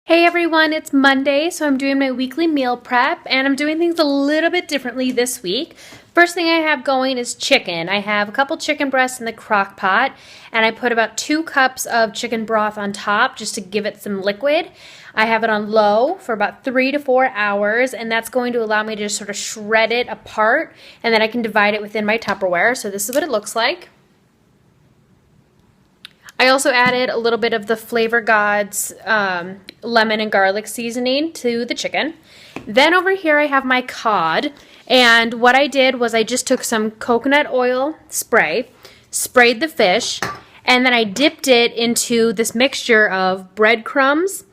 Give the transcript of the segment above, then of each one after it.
Hey everyone, it's Monday, so I'm doing my weekly meal prep, and I'm doing things a little bit differently this week. First thing I have going is chicken. I have a couple chicken breasts in the crock pot, and I put about 2 cups of chicken broth on top just to give it some liquid. I have it on low for about 3 to 4 hours, and that's going to allow me to just sort of shred it apart, and then I can divide it within my Tupperware. So this is what it looks like. I also added a little bit of the Flavor Gods lemon and garlic seasoning to the chicken. Then over here I have my cod, and what I did was I just took some coconut oil spray, sprayed the fish, and then I dipped it into this mixture of breadcrumbs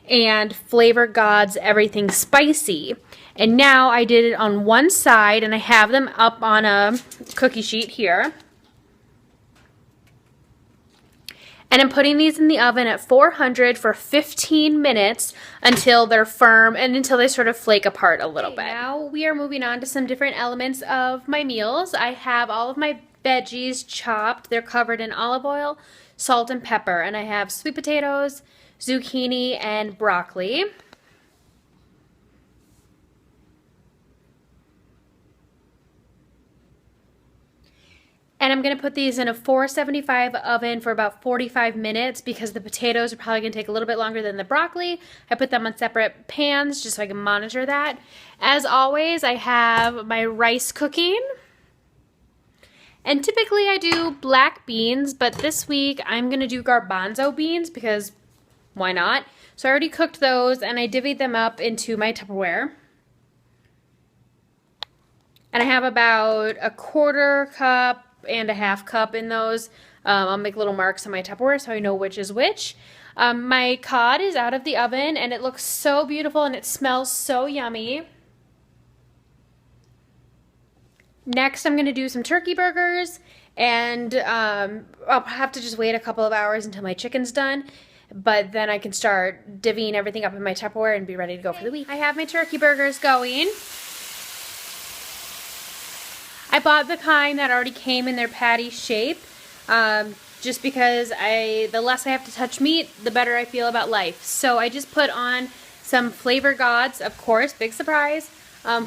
and Flavor Gods everything spicy. And now I did it on one side, and I have them up on a cookie sheet here. And I'm putting these in the oven at 400 for 15 minutes until they're firm and until they sort of flake apart a little bit. Now we are moving on to some different elements of my meals. I have all of my veggies chopped. They're covered in olive oil, salt, and pepper. And I have sweet potatoes, zucchini, and broccoli. And I'm going to put these in a 475 oven for about 45 minutes because the potatoes are probably going to take a little bit longer than the broccoli. I put them on separate pans just so I can monitor that. As always, I have my rice cooking. And typically I do black beans, but this week I'm going to do garbanzo beans because why not? So I already cooked those, and I divvied them up into my Tupperware. And I have about a 1/4 cup and a 1/2 cup in those. I'll make little marks on my Tupperware so I know which is which. My cod is out of the oven, and it looks so beautiful and it smells so yummy. Next, I'm going to do some turkey burgers, and I'll have to just wait a couple of hours until my chicken's done. But then I can start divvying everything up in my Tupperware and be ready to go for the week. I have my turkey burgers going. I bought the kind that already came in their patty shape, just because the less I have to touch meat, the better I feel about life. So I just put on some Flavor Gods, of course, big surprise,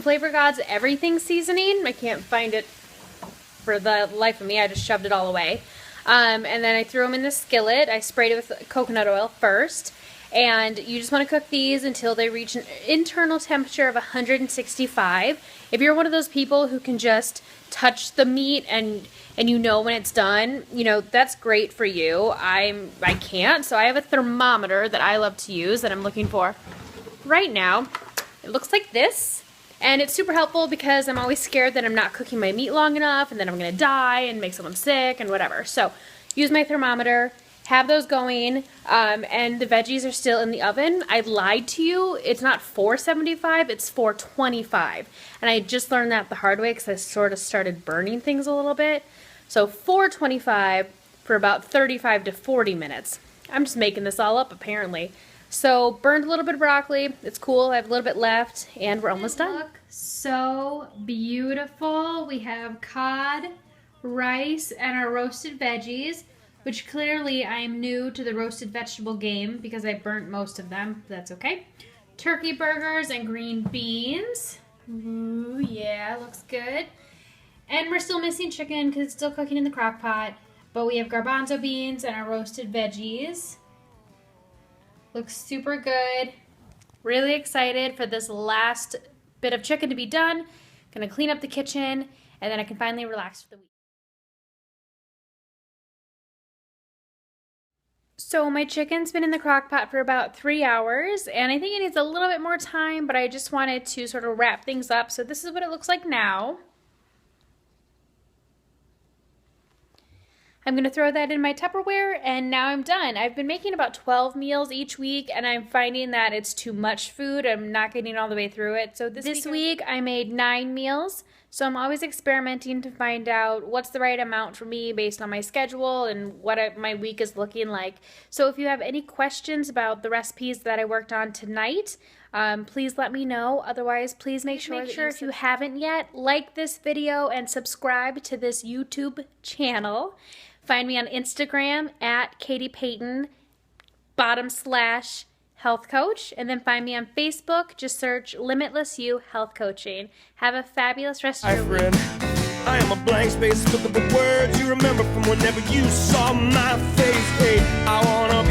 Flavor Gods everything seasoning. I can't find it for the life of me. I just shoved it all away. And then I threw them in the skillet. I sprayed it with coconut oil first. And you just want to cook these until they reach an internal temperature of 165. If you're one of those people who can just touch the meat and you know when it's done, you know, that's great for you. I can't, so I have a thermometer that I love to use that I'm looking for right now. It looks like this, and it's super helpful because I'm always scared that I'm not cooking my meat long enough and then I'm going to die and make someone sick and whatever. So use my thermometer. Have those going, and the veggies are still in the oven. I lied to you. It's not 475, it's 425. And I just learned that the hard way because I sort of started burning things a little bit. So 425 for about 35 to 40 minutes. I'm just making this all up apparently. So burned a little bit of broccoli. It's cool. I have a little bit left, and we're almost done. Look so beautiful. We have cod, rice, and our roasted veggies, which clearly I am new to the roasted vegetable game because I burnt most of them. That's okay. Turkey burgers and green beans. Ooh, yeah, looks good. And we're still missing chicken because it's still cooking in the crock pot. But we have garbanzo beans and our roasted veggies. Looks super good. Really excited for this last bit of chicken to be done. Gonna clean up the kitchen, and then I can finally relax for the week. So my chicken's been in the crock pot for about 3 hours, and I think it needs a little bit more time, but I just wanted to sort of wrap things up. So this is what it looks like now. I'm going to throw that in my Tupperware, and now I'm done. I've been making about 12 meals each week, and I'm finding that it's too much food. I'm not getting all the way through it. So this week I made 9 meals. So I'm always experimenting to find out what's the right amount for me based on my schedule and what my week is looking like. So if you have any questions about the recipes that I worked on tonight, please let me know. Otherwise, please make sure if you haven't yet, like this video and subscribe to this YouTube channel. Find me on Instagram at Katie Payton /. Health Coach. And then find me on Facebook. Just search Limitless You Health Coaching. Have a fabulous rest of your week. I am a blank space filled with words you remember from whenever you saw my face. Hey, I wanna